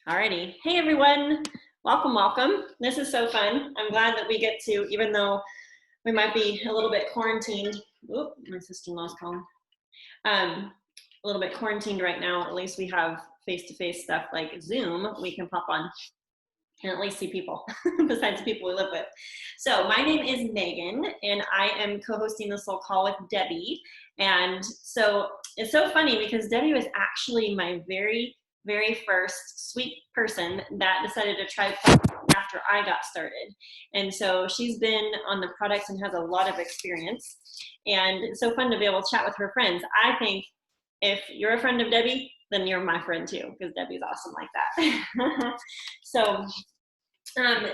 Alrighty. Hey everyone. Welcome, welcome. This is so fun. I'm glad that we get to, even though we might be a little bit quarantined. Oop, my sister-in-law's calling. A little bit quarantined right now. At least we have face-to-face stuff like Zoom we can pop on and at least see people besides the people we live with. So my name is Megan and I am co-hosting this little call with Debbie. And so it's so funny because Debbie was actually my very first sweet person that decided to try after I got started. And so she's been on the products and has a lot of experience. And it's so fun to be able to chat with her friends. I think if you're a friend of Debbie, then you're my friend too, because Debbie's awesome like that. So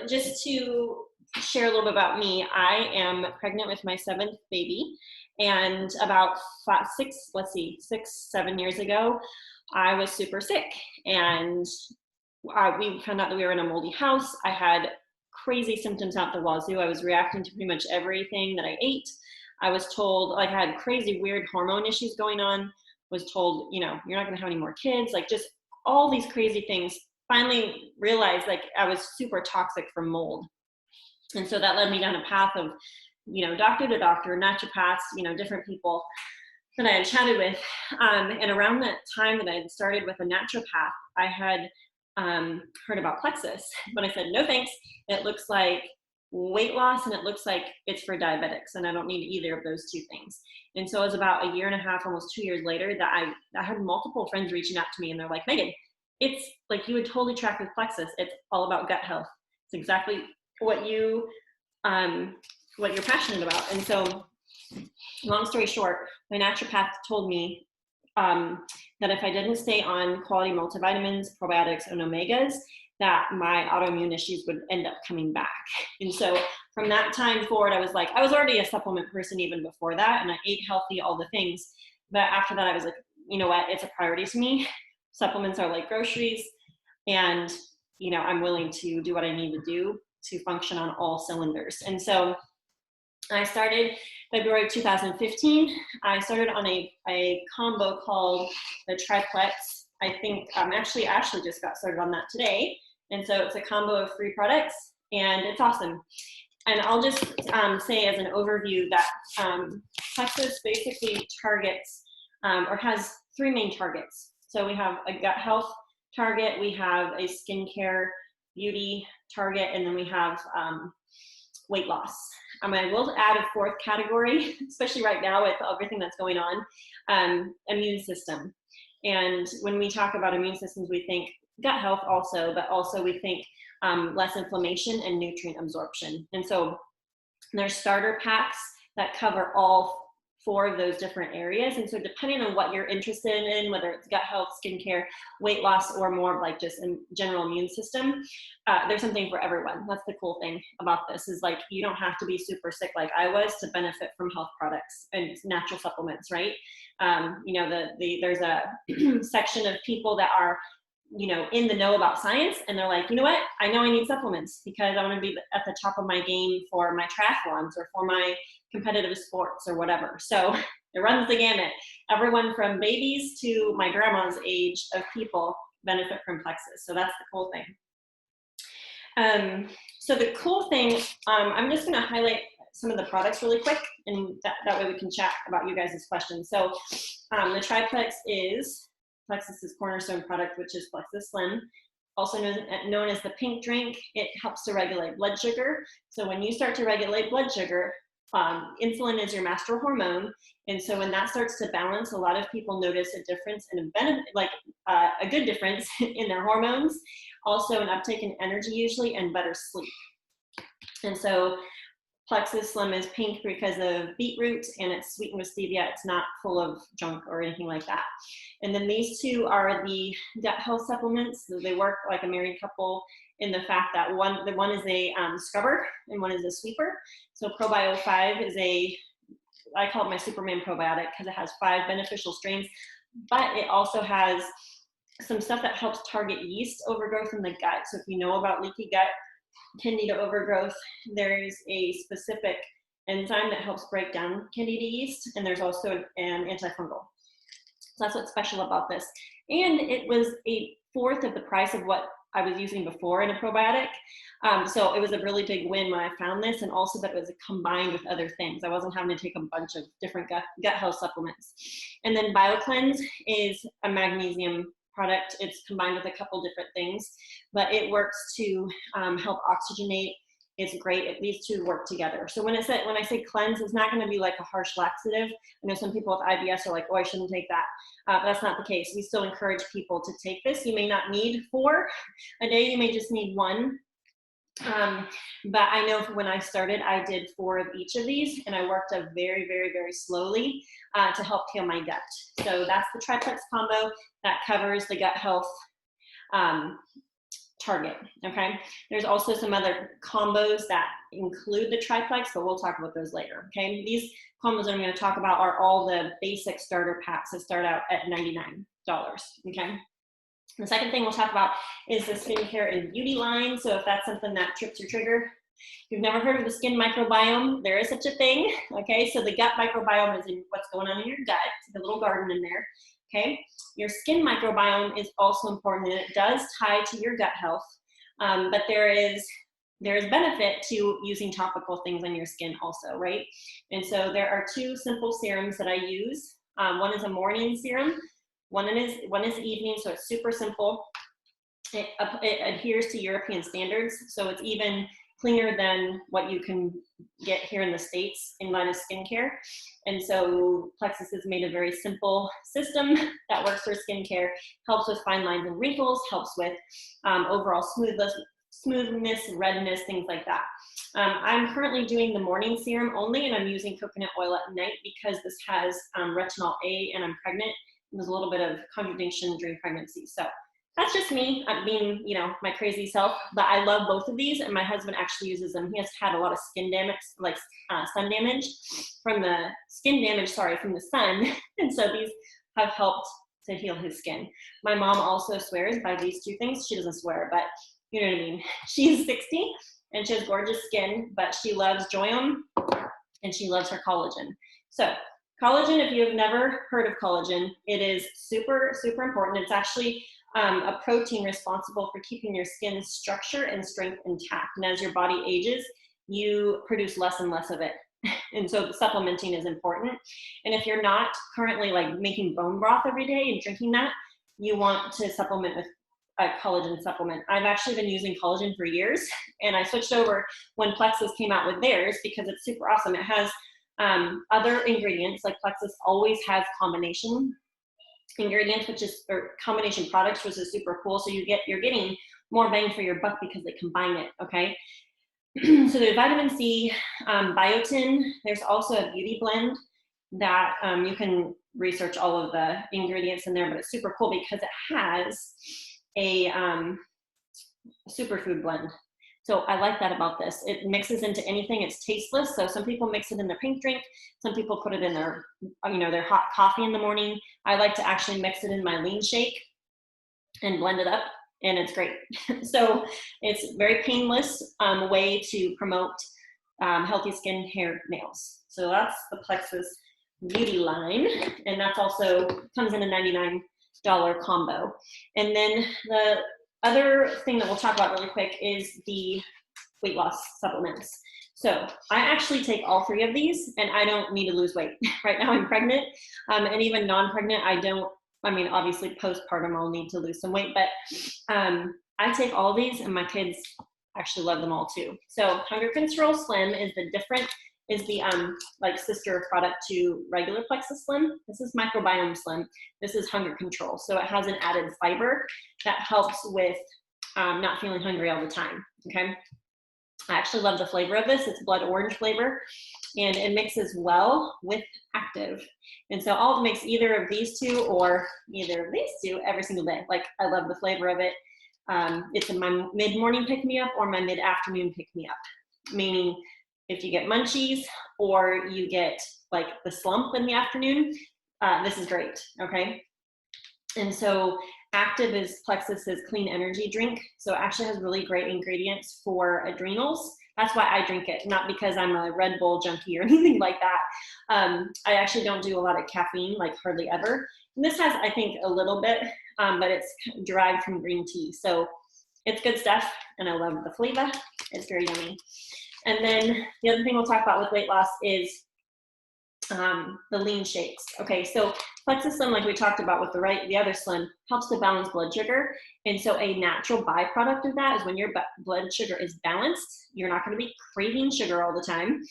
just to share a little bit about me, I am pregnant with my 7th baby, and about 7 years ago, I was super sick, and we found out that we were in a moldy house. I had crazy symptoms out the wazoo. I was reacting to pretty much everything that I ate. I was told, like, I had crazy weird hormone issues going on, was told, you know, you're not gonna have any more kids, like just all these crazy things. Finally realized like I was super toxic from mold. And so that led me down a path of, you know, doctor to doctor, naturopaths, you know, different people that I had chatted with. And around that time that I had started with a naturopath, I had heard about Plexus, but I said, no thanks. It looks like weight loss and it looks like it's for diabetics and I don't need either of those two things. And so it was about a year and a half, almost 2 years later, that I had multiple friends reaching out to me and they're like, Megan, it's like you would totally track with Plexus. It's all about gut health. It's exactly what you're passionate about. And so, long story short, my naturopath told me that if I didn't stay on quality multivitamins, probiotics, and omegas, that my autoimmune issues would end up coming back. And so from that time forward, I was already a supplement person even before that, and I ate healthy, all the things. But after that, I was like, you know what, it's a priority to me. Supplements are like groceries, and you know, I'm willing to do what I need to do to function on all cylinders. And so I started February 2015. I started on a combo called the Triplex. I think actually Ashley just got started on that today. And so it's a combo of 3 products and it's awesome. And I'll just say as an overview that Plexus basically targets or has 3 main targets. So we have a gut health target, we have a skincare beauty target, and then we have weight loss. I will add a 4th category, especially right now with everything that's going on, immune system. And when we talk about immune systems, we think gut health also, but also we think less inflammation and nutrient absorption. And so there's starter packs that cover all 4 of those different areas. And so depending on what you're interested in, whether it's gut health, skincare, weight loss, or more of like just a general immune system, there's something for everyone. That's the cool thing about this, is like you don't have to be super sick like I was to benefit from health products and natural supplements, right? You know, there's a section of people that are, you know, in the know about science, and they're like, you know what, I know I need supplements because I want to be at the top of my game for my triathlons or for my competitive sports or whatever. So it runs the gamut. Everyone from babies to my grandma's age of people benefit from Plexus. So that's the cool thing. So the cool thing, I'm just going to highlight some of the products really quick, and that way we can chat about you guys' questions. So the Triplex is Plexus's cornerstone product, which is Plexus Slim, also known as the pink drink. It helps to regulate blood sugar. So when you start to regulate blood sugar, insulin is your master hormone, and so when that starts to balance, a lot of people notice a difference in a good difference in their hormones, also an uptake in energy usually, and better sleep. And so Plexus Slim is pink because of beetroot, and it's sweetened with stevia. It's not full of junk or anything like that. And then these 2 are the gut health supplements. So they work like a married couple in the fact that one is a scrubber and one is a sweeper. So Probio 5 is I call it my Superman probiotic because it has 5 beneficial strains, but it also has some stuff that helps target yeast overgrowth in the gut. So if you know about leaky gut, candida overgrowth, there's a specific enzyme that helps break down candida yeast, and there's also an antifungal. So that's what's special about this. And it was a fourth of the price of what I was using before in a probiotic. So it was a really big win when I found this, and also that it was combined with other things. I wasn't having to take a bunch of different gut health supplements. And then BioCleanse is a magnesium product. It's combined with a couple different things, but it works to help oxygenate. It's great. These two work together. So when I say cleanse, it's not going to be like a harsh laxative. I know some people with IBS are like, oh, I shouldn't take that. That's not the case. We still encourage people to take this. You may not need 4 a day. You may just need 1. But I know when I started, I did 4 of each of these, and I worked up very, very, very slowly to help heal my gut. So that's the triplex combo that covers the gut health target. Okay. There's also some other combos that include the triplex, but we'll talk about those later. Okay. These combos I'm going to talk about are all the basic starter packs that start out at $99. Okay. The second thing we'll talk about is the skincare and beauty line. So if that's something that trips your trigger, if you've never heard of the skin microbiome, there is such a thing. Okay. So the gut microbiome is in what's going on in your gut, the little garden in there. Okay, your skin microbiome is also important, and it does tie to your gut health, but there is benefit to using topical things on your skin also, right? And so there are 2 simple serums that I use. One is a morning serum, one is evening, so it's super simple. It adheres to European standards, so it's even cleaner than what you can get here in the States in line of skincare. And so Plexus has made a very simple system that works for skincare, helps with fine lines and wrinkles, helps with overall smoothness, redness, things like that. I'm currently doing the morning serum only, and I'm using coconut oil at night because this has retinol A, and I'm pregnant. There's a little bit of contradiction during pregnancy. So that's just me. I'm being, my crazy self, but I love both of these, and my husband actually uses them. He has had a lot of skin damage, like sun damage from the sun. And so these have helped to heal his skin. My mom also swears by these 2 things. She doesn't swear, but you know what I mean. She's 60 and she has gorgeous skin, but she loves Joyum and she loves her collagen. So collagen, if you have never heard of collagen, it is super, super important. It's actually a protein responsible for keeping your skin's structure and strength intact. And as your body ages, you produce less and less of it. And so supplementing is important. And if you're not currently like making bone broth every day and drinking that, you want to supplement with a collagen supplement. I've actually been using collagen for years, and I switched over when Plexus came out with theirs because it's super awesome. It has other ingredients, like Plexus always has combination ingredients, or combination products, which is super cool. So you're getting more bang for your buck because they combine it. Okay. So the vitamin C, biotin. There's also a beauty blend that you can research all of the ingredients in there, but it's super cool because it has a superfood blend. So I like that about this. It mixes into anything. It's tasteless. So some people mix it in their pink drink. Some people put it in their, their hot coffee in the morning. I like to actually mix it in my lean shake and blend it up, and it's great. So it's a very painless way to promote healthy skin, hair, nails. So that's the Plexus beauty line, and that's also comes in a $99 combo. And then the other thing that we'll talk about really quick is the weight loss supplements. So I actually take all 3 of these, and I don't need to lose weight. Right now I'm pregnant, and even non-pregnant, obviously postpartum I'll need to lose some weight, but I take all these, and my kids actually love them all too. So Hunger Control Slim is the sister product to regular Plexus Slim. This is Microbiome Slim. This is Hunger Control. So it has an added fiber that helps with not feeling hungry all the time, okay? I actually love the flavor of this. It's blood orange flavor, and it mixes well with Active. And so I'll mix either of these 2 or either of these 2 every single day. Like, I love the flavor of it. It's in my mid-morning pick-me-up or my mid-afternoon pick-me-up, meaning if you get munchies or you get like the slump in the afternoon, this is great, okay? And so Active is Plexus's clean energy drink. So it actually has really great ingredients for adrenals. That's why I drink it, not because I'm a Red Bull junkie or anything like that. I actually don't do a lot of caffeine, like hardly ever. And this has, I think, a little bit, but it's derived from green tea. So it's good stuff, and I love the flavor. It's very yummy. And then the other thing we'll talk about with weight loss is the lean shakes. Okay, so Plexus Slim, like we talked about with the other Slim, helps to balance blood sugar. And so a natural byproduct of that is when your blood sugar is balanced, you're not going to be craving sugar all the time.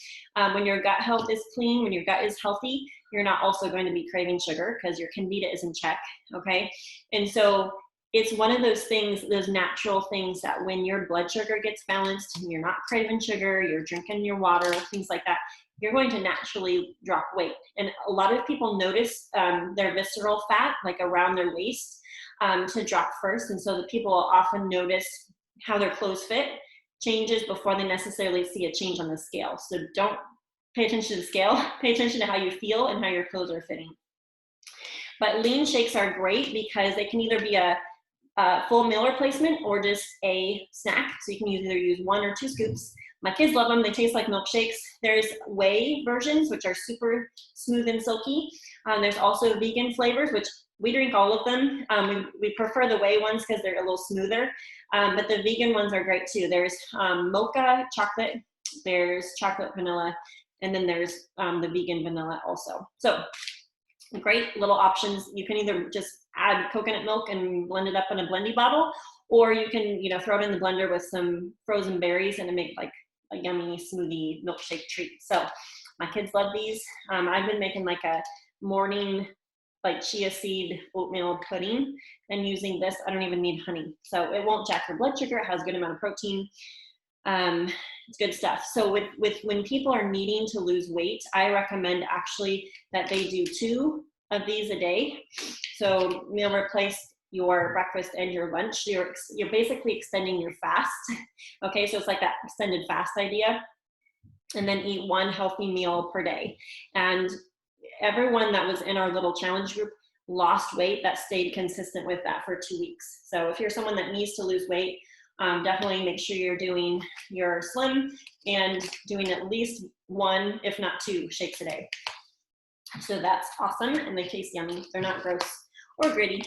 When your gut health is clean, when your gut is healthy, you're not also going to be craving sugar because your candida is in check. Okay, and so it's one of those things, those natural things that when your blood sugar gets balanced and you're not craving sugar, you're drinking your water, things like that, you're going to naturally drop weight. And a lot of people notice their visceral fat, like around their waist, to drop first. And so the people often notice how their clothes fit changes before they necessarily see a change on the scale. So don't pay attention to the scale, pay attention to how you feel and how your clothes are fitting. But lean shakes are great because they can either be a full meal replacement or just a snack. So you can either use 1 or 2 scoops. My kids love them. They taste like milkshakes. There's whey versions, which are super smooth and silky. There's also vegan flavors, which we drink all of them. We prefer the whey ones because they're a little smoother, but the vegan ones are great too. There's mocha chocolate, there's chocolate vanilla, and then there's the vegan vanilla also. So great little options. You can either just add coconut milk and blend it up in a blendy bottle, or you can, throw it in the blender with some frozen berries and make like a yummy smoothie milkshake treat. So my kids love these. I've been making like a morning like chia seed oatmeal pudding and using this. I don't even need honey. So it won't jack your blood sugar. It has a good amount of protein. It's good stuff. So with when people are needing to lose weight, I recommend actually that they do 2 of these a day. So meal replace your breakfast and your lunch. You're basically extending your fast. Okay, so it's like that extended fast idea. And then eat 1 healthy meal per day. And everyone that was in our little challenge group lost weight that stayed consistent with that for 2 weeks. So if you're someone that needs to lose weight, definitely make sure you're doing your Slim and doing at least 1, if not 2 shakes a day. So that's awesome, and they taste yummy. They're not gross or gritty.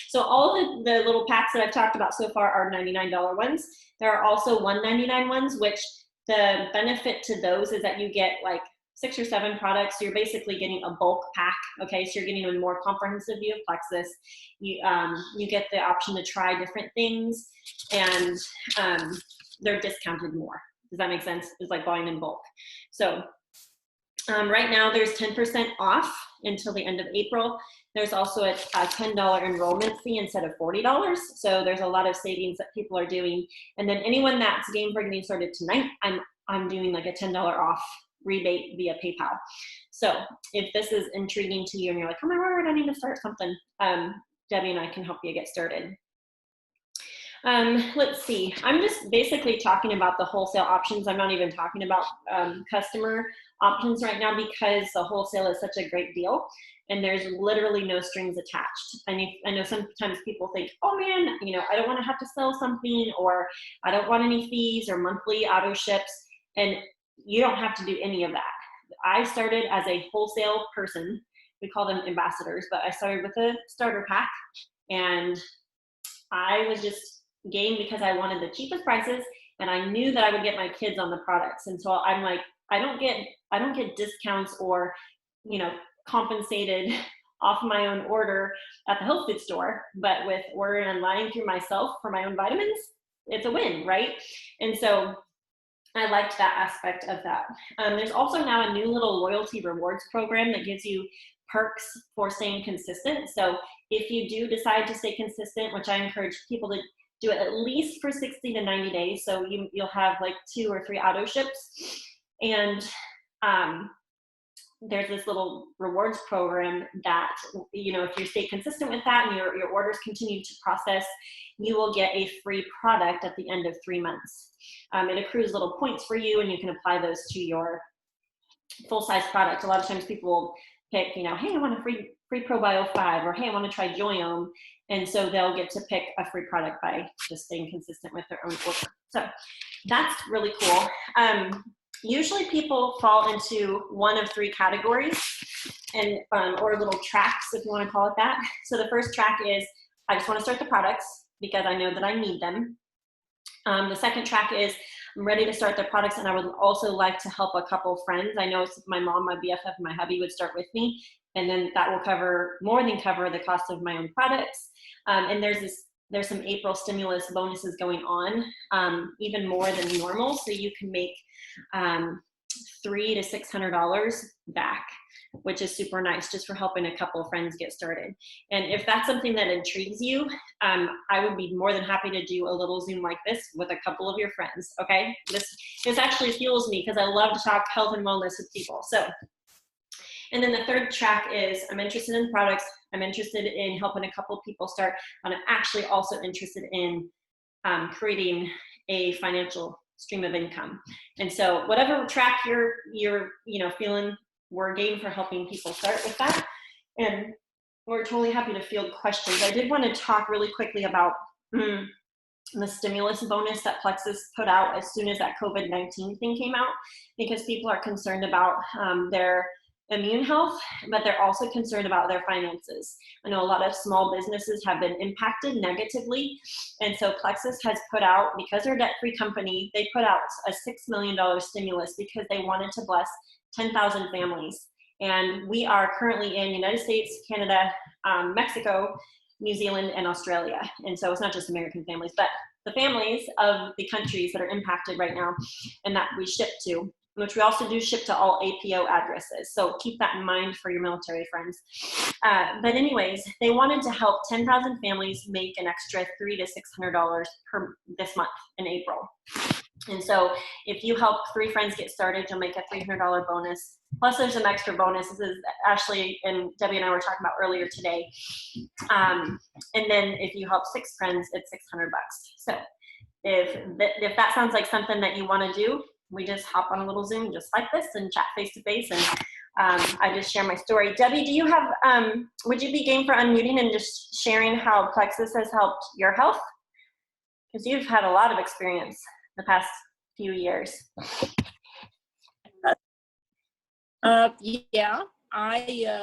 So all the little packs that I've talked about so far are $99 ones. There are also $1.99 ones, which the benefit to those is that you get like 6 or 7 products. So you're basically getting a bulk pack. Okay, so you're getting a more comprehensive view of Plexus. You get the option to try different things, and they're discounted more. Does that make sense? It's like buying in bulk. So right now there's 10% off until the end of April. There's also a $10 enrollment fee instead of $40. So there's a lot of savings that people are doing. And then anyone that's game for getting started tonight, I'm doing like a $10 off rebate via PayPal. So if this is intriguing to you and you're like, oh my word, I need to start something, Debbie and I can help you get started. Let's see, I'm just basically talking about the wholesale options. I'm not even talking about customer options right now because the wholesale is such a great deal and there's literally no strings attached. I know sometimes people think, oh man, I don't want to have to sell something, or I don't want any fees or monthly auto ships, and you don't have to do any of that. I started as a wholesale person. We call them ambassadors, but I started with a starter pack, and I was just game because I wanted the cheapest prices, and I knew that I would get my kids on the products. And so I'm like, I don't get discounts or, compensated off my own order at the health food store, but with ordering online through myself for my own vitamins, it's a win, right? And so I liked that aspect of that. There's also now a new little loyalty rewards program that gives you perks for staying consistent. So if you do decide to stay consistent, which I encourage people to do it at least for 60 to 90 days. So you'll have like 2 or 3 auto ships. And there's this little rewards program that, if you stay consistent with that and your orders continue to process, you will get a free product at the end of 3 months. It accrues little points for you, and you can apply those to your full-size product. A lot of times people will pick, hey, I want a free ProBio 5, or hey, I want to try Joyome. And so they'll get to pick a free product by just staying consistent with their own order. So that's really cool. Usually people fall into one of 3 categories, and or little tracks, if you want to call it that. So the first track is, I just want to start the products. because I know that I need them. The second track is I'm ready to start the products, and I would also like to help a couple friends. I know my mom, my BFF, and my hubby would start with me, and then that will more than cover the cost of my own products. And there's some April stimulus bonuses going on, even more than normal. So you can make $300 to $600 back, which is super nice, just for helping a couple of friends get started. And if that's something that intrigues you, I would be more than happy to do a little Zoom like this with a couple of your friends, okay? This actually fuels me because I love to talk health and wellness with people. So, and then the third track is I'm interested in products, I'm interested in helping a couple people start, and I'm actually also interested in creating a financial stream of income. And so whatever track you're feeling, we're game for helping people start with that. And we're totally happy to field questions. I did want to talk really quickly about the stimulus bonus that Plexus put out as soon as that COVID-19 thing came out, because people are concerned about their immune health, but they're also concerned about their finances. I know a lot of small businesses have been impacted negatively, and so Plexus has put out, because they're a debt-free company, they put out a $6 million stimulus because they wanted to bless 10,000 families. And we are currently in the United States, Canada, Mexico, New Zealand, and Australia. And so it's not just American families, but the families of the countries that are impacted right now and that we ship to, which we also do ship to all APO addresses. So keep that in mind for your military friends. But anyways, they wanted to help 10,000 families make an extra $300 to $600 this month in April. And so if you help 3 friends get started, you'll make a $300 bonus. Plus there's some extra bonuses, as Ashley and Debbie and I were talking about earlier today. And then if you help 6 friends, it's $600. So if that sounds like something that you want to do, we just hop on a little Zoom just like this and chat face to face, and I just share my story. Debbie, do you have, would you be game for unmuting and just sharing how Plexus has helped your health? Because you've had a lot of experience the past few years. Yeah, I,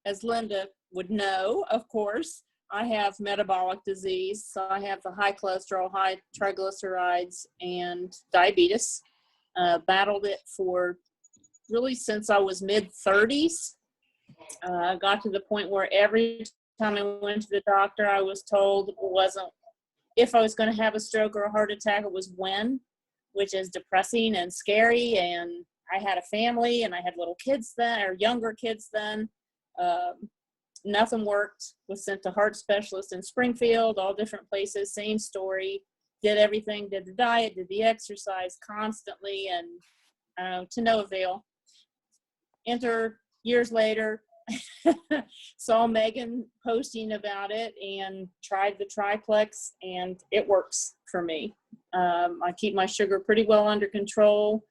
as Linda would know, of course, I have metabolic disease. So I have the high cholesterol, high triglycerides, and diabetes. Battled it for really since I was mid-30s. I got to the point where every time I went to the doctor, I was told it wasn't if I was going to have a stroke or a heart attack, it was when, which is depressing and scary. And I had a family and I had little kids then, or younger kids then. Nothing worked. Was sent to heart specialists in Springfield, all different places, same story. Did everything, did the diet, did the exercise constantly, and to no avail. Enter years later, saw Megan posting about it and tried the Triplex, and it works for me. I keep my sugar pretty well under control.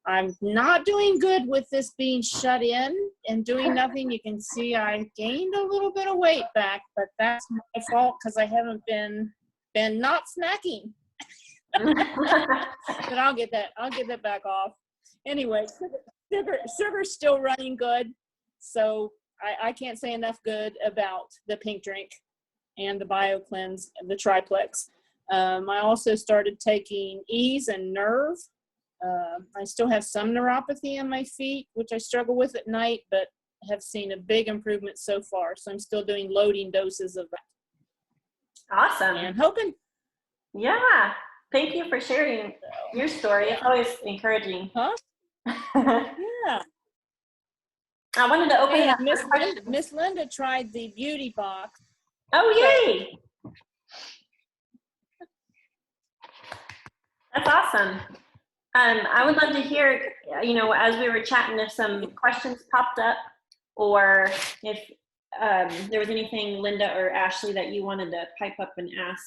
I'm not doing good with this being shut in and doing nothing. You can see I gained a little bit of weight back, but that's my fault because I haven't been not snacking. But I'll get that back off. Anyway, sugar's still running good. So I can't say enough good about the pink drink and the BioCleanse and the Triplex. I also started taking Ease and Nerve. I still have some neuropathy in my feet, which I struggle with at night, but have seen a big improvement so far. So I'm still doing loading doses of that. Awesome. And hoping. Yeah. Thank you for sharing your story. It's always encouraging. Huh? Yeah. I wanted to open it up. Miss Linda tried the beauty box. Oh, yay. That's awesome. I would love to hear, as we were chatting, if some questions popped up, or if there was anything, Linda or Ashley, that you wanted to pipe up and ask,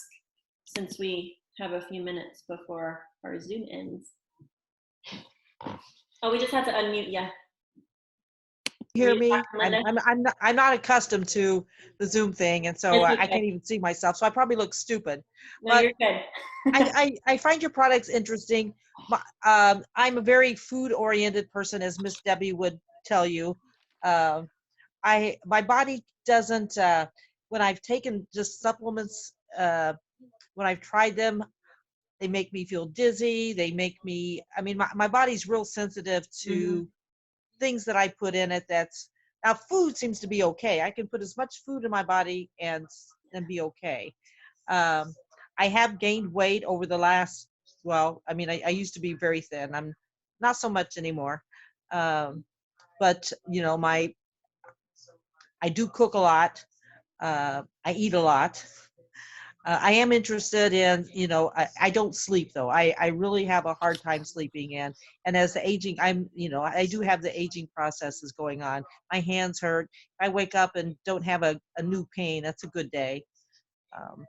since we have a few minutes before our Zoom ends. Oh, we just have to unmute you. Hear me? I'm not accustomed to the Zoom thing, and so I can't even see myself. So I probably look stupid. No, but you're good. I find your products interesting. I'm a very food-oriented person, as Miss Debbie would tell you. My body doesn't when I've taken just supplements, when I've tried them, they make me feel dizzy. They make me, I mean, my body's real sensitive to things that I put in it. That's now food seems to be okay. I can put as much food in my body and be okay. Um, I have gained weight over the last, well, I mean, I used to be very thin. I'm not so much anymore. Um, but you know, I do cook a lot. I eat a lot. I am interested in, you know, I don't sleep though. I really have a hard time sleeping in. And as the aging, you know, I do have the aging processes going on. My hands hurt. I wake up and don't have a new pain. That's a good day. Um,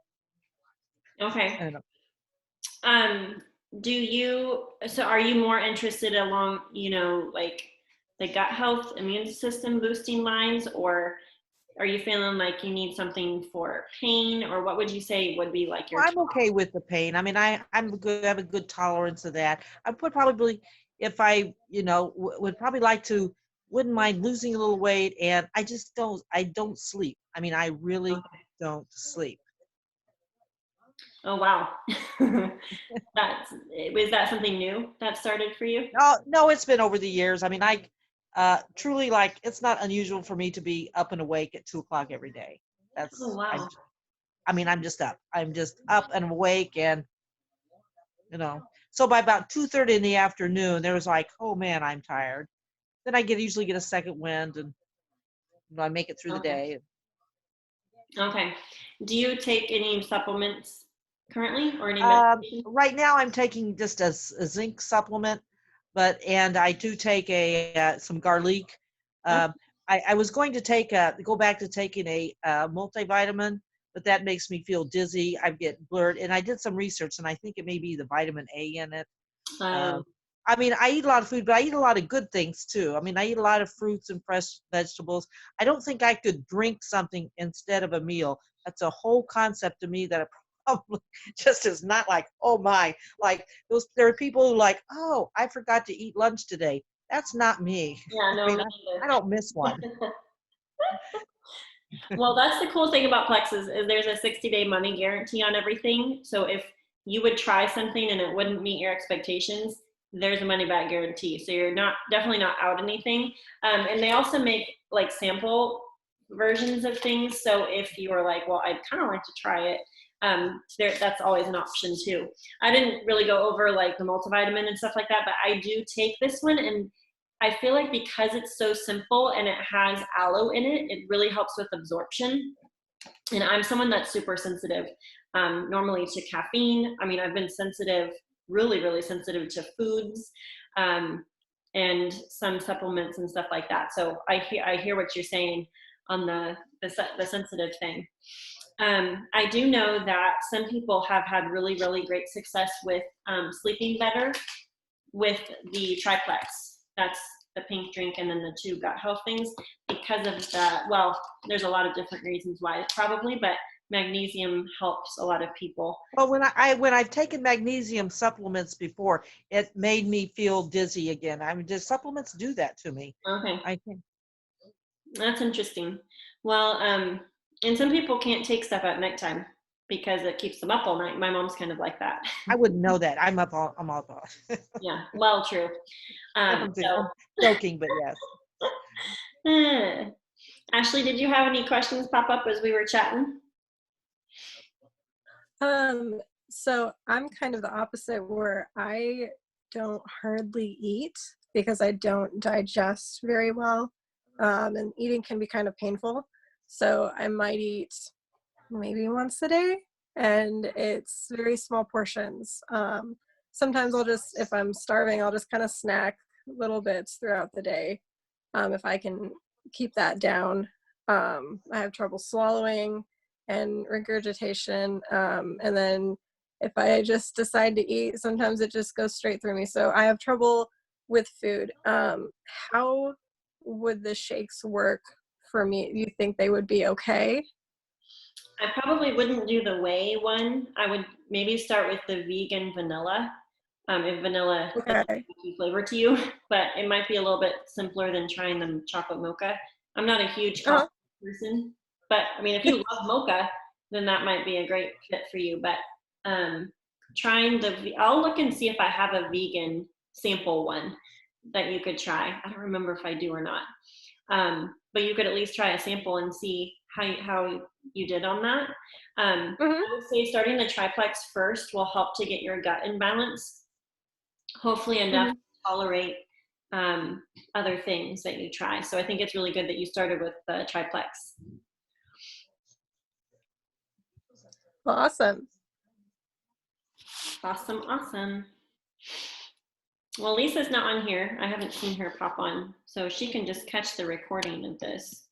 I Okay. don't know. Um, so are you more interested along, like the gut health, immune system boosting lines, or are you feeling like you need something for pain, or what would you say would be like your I'm top? okay with the pain. I mean, I'm good. I have a good tolerance of that. I would probably, if I, you know, would probably like to, wouldn't mind losing a little weight. And I just don't. I don't sleep. I mean, I really don't sleep. Oh, wow. Was that something new that started for you? No, no, it's been over the years. I mean, truly like it's not unusual for me to be up and awake at 2 o'clock every day. Oh, That's wow. I mean, I'm just up. I'm just up and awake, and you know. So by about 2:30 in the afternoon, there was like, oh man, I'm tired. Then I usually get a second wind, and you know, I make it through the Okay. day. Okay. Do you take any supplements currently or any medication? Right now, I'm taking just a zinc supplement, and I do take some garlic. Oh, Um, I was going to go back to taking a multivitamin, but that makes me feel dizzy. I get blurred, and I did some research, and I think it may be the vitamin A in it. um, Um, I mean, I eat a lot of food, but I eat a lot of good things too. I mean, I eat a lot of fruits and fresh vegetables. I don't think I could drink something instead of a meal. That's a whole concept to me that I probably just is not like, oh my, like there are people who like, oh, I forgot to eat lunch today. That's not me. yeah, I no, mean, me I don't miss one. neither. Well, that's the cool thing about Plex is there's a 60-day money guarantee on everything. So if you would try something and it wouldn't meet your expectations, there's a money back guarantee. So you're definitely not out anything. And they also make like sample versions of things. So if you were like, well, I'd kind of like to try it, that's always an option too. I didn't really go over like the multivitamin and stuff like that, but I do take this one, and I feel like because it's so simple and it has aloe in it, it really helps with absorption. And I'm someone that's super sensitive, normally to caffeine. I mean, I've been sensitive, really, really sensitive to foods, and some supplements and stuff like that. So I hear what you're saying on the sensitive thing. I do know that some people have had really, really great success with sleeping better with the triplex. That's the pink drink and then the two gut health things because of that. Well, there's a lot of different reasons why probably, but magnesium helps a lot of people. Well, when I've taken magnesium supplements before, it made me feel dizzy again. I mean, just supplements do that to me. Okay, I think. that's interesting. Well, and some people can't take stuff at nighttime because it keeps them up all night. My mom's kind of like that. I wouldn't know that. I'm up all. Yeah, well, true. I'm So, joking, but yes. Ashley, did you have any questions pop up as we were chatting? So I'm kind of the opposite where I don't hardly eat because I don't digest very well. And eating can be kind of painful. So I might eat maybe once a day and it's very small portions. Sometimes if I'm starving, I'll just kind of snack little bits throughout the day. If I can keep that down. I have trouble swallowing and regurgitation. And then if I just decide to eat, sometimes it just goes straight through me. So I have trouble with food. How would the shakes work for me? You think they would be okay? I probably wouldn't do the whey one. I would maybe start with the vegan vanilla. If vanilla is a Okay. key flavor to you, but it might be a little bit simpler than trying the chocolate mocha. I'm not a huge Uh-huh. coffee person, But I mean, if you love mocha, then that might be a great fit for you. But I'll look and see if I have a vegan sample one that you could try. I don't remember if I do or not. But you could at least try a sample and see how you did on that. I would say starting the triplex first will help to get your gut in balance, hopefully enough to tolerate other things that you try. So I think it's really good that you started with the triplex. Awesome. Awesome. Well, Lisa's not on here. I haven't seen her pop on, so she can just catch the recording of this.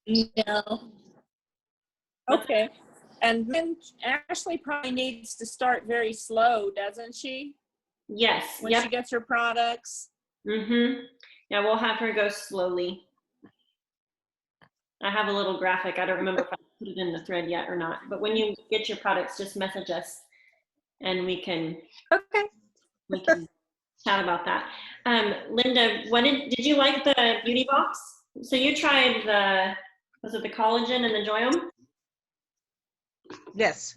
No. Okay. And then Ashley probably needs to start very slow, doesn't she? Yes. When she gets her products. Yeah, we'll have her go slowly. I have a little graphic. I don't remember if I put it in the thread yet or not. But when you get your products, just message us, and we can chat about that. Linda, did you like the beauty box? So you tried was it the collagen and the Joyum? Yes.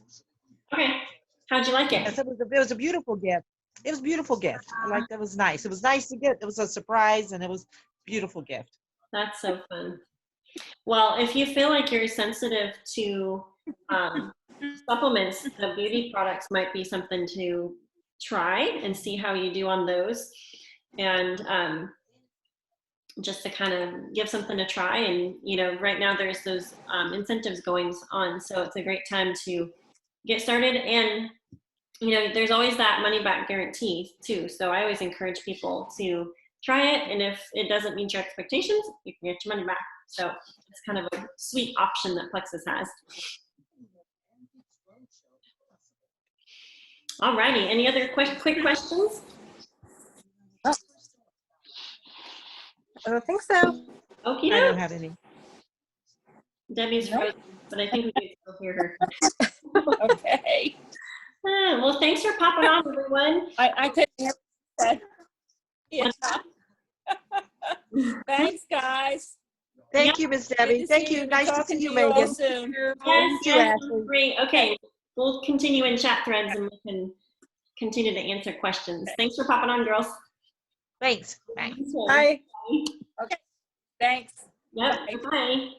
Okay. How'd you like it? Yes, it was a beautiful gift. It was a beautiful gift. I liked it. Was nice. It was nice to get. It was a surprise, and it was a beautiful gift. That's so fun. Well, if you feel like you're sensitive to supplements, the beauty products might be something to try and see how you do on those. And just to kind of give something a try. And, right now there's those incentives going on. So it's a great time to get started. And, there's always that money back guarantee too. So I always encourage people to try it. And if it doesn't meet your expectations, you can get your money back. So it's kind of a sweet option that Plexus has. All righty. Any other quick questions? I don't think so. Okay. I don't have any. Debbie's frozen, but I think we can still hear her. Okay. Well, thanks for popping on, everyone. I couldn't hear that. Yeah. Thanks, guys. Thank you, Miss Debbie. Thank you. Nice to see you, Megan. Soon. Yes, you, yes, Ashley. great. Okay, we'll continue in chat threads and we can continue to answer questions. Thanks for popping on, girls. Thanks. Bye. Bye. Okay. Thanks. Yep, bye.